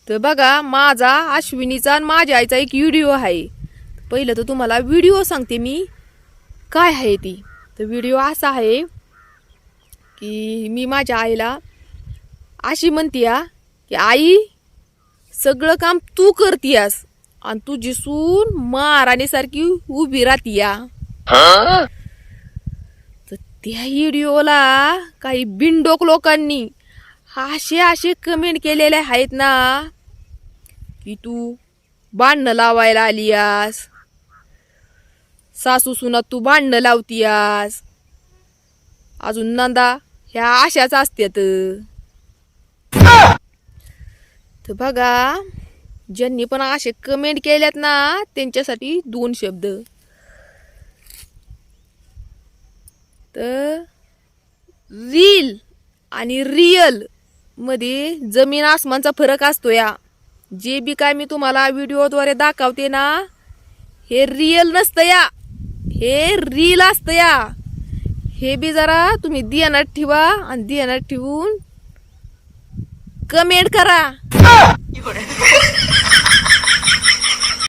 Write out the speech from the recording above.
तर बघा माझा अश्विनीचा आणि माझ्या आईचा एक व्हिडिओ आहे. पहिलं तर तुम्हाला व्हिडिओ सांगते मी काय आहे ती. तर व्हिडिओ असा आहे की मी माझ्या आईला अशी म्हणते की आई सगळं काम तू करतीयास आणि तुझी सून महाराणीसारखी उभी राहतीया. तर त्या व्हिडिओला काही बिनडोक लोकांनी असे कमेंट केलेले आहेत ना की तू भांडणं लावायला आलीयास, सासू सुना तू भांडणं लावतीयास, अजून नंदा ह्या अशाच असत्यात. तर बघा ज्यांनी पण असे कमेंट केल्यात ना त्यांच्यासाठी 2 शब्द. तर रील आणि रियल मध्ये जमीन आसमानचा फरक असतो या. जे बी काय मी तुम्हाला व्हिडिओद्वारे दाखवते ना हे रियल नसतं या, हे रील असतं या. हे बी जरा तुम्ही ध्यानात ठेवा आणि ध्यानात ठेवून कमेंट करा.